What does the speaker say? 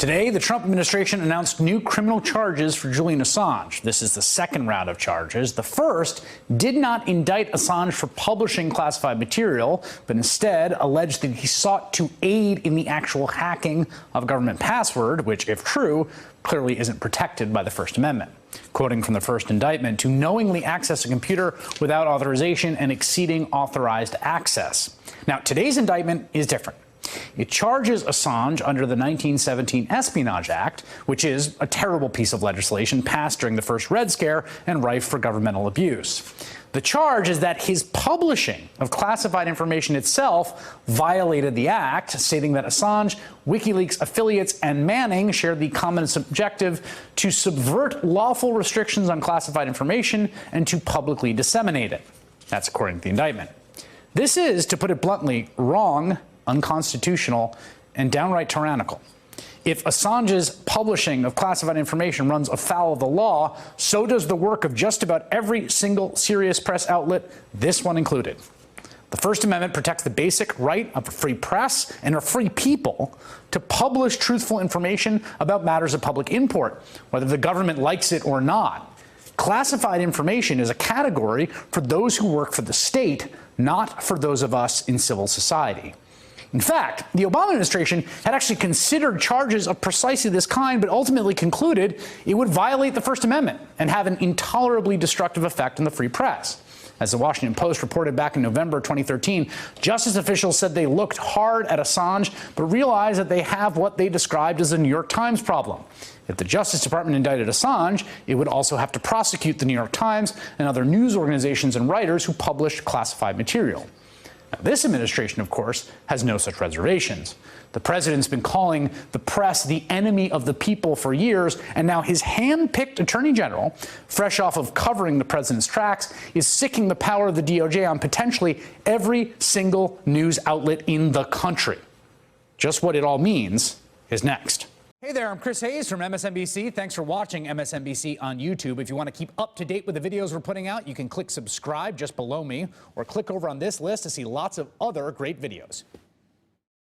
Today, the Trump administration announced new criminal charges for Julian Assange. This is the second round of charges. The first did not indict Assange for publishing classified material, but instead alleged that he sought to aid in the actual hacking of a government password, which, if true, clearly isn't protected by the First Amendment. Quoting from the first indictment, to knowingly access a computer without authorization and exceeding authorized access. Now, today's indictment is different. It charges Assange under the 1917 Espionage Act, which is a terrible piece of legislation passed during the first Red Scare and rife for governmental abuse. The charge is that his publishing of classified information itself violated the act, stating that Assange, WikiLeaks affiliates, and Manning shared the common objective to subvert lawful restrictions on classified information and to publicly disseminate it. That's according to the indictment. This is, to put it bluntly, wrong, unconstitutional, and downright tyrannical. If Assange's publishing of classified information runs afoul of the law, so does the work of just about every single serious press outlet, this one included. The First Amendment protects the basic right of a free press and a free people to publish truthful information about matters of public import, whether the government likes it or not. Classified information is a category for those who work for the state, not for those of us in civil society. In fact, the Obama administration had actually considered charges of precisely this kind, but ultimately concluded it would violate the First Amendment and have an intolerably destructive effect on the free press. As the Washington Post reported back in November 2013, justice officials said they looked hard at Assange, but realized that they have what they described as a New York Times problem. If the Justice Department indicted Assange, it would also have to prosecute the New York Times and other news organizations and writers who published classified material. Now, this administration, of course, has no such reservations. The president's been calling the press the enemy of the people for years, and now his hand-picked attorney general, fresh off of covering the president's tracks, is sicking the power of the DOJ on potentially every single news outlet in the country. Just what it all means is next. Hey there, I'm Chris Hayes from MSNBC. Thanks for watching MSNBC on YouTube. If you want to keep up to date with the videos we're putting out, you can click subscribe just below me, or click over on this list to see lots of other great videos.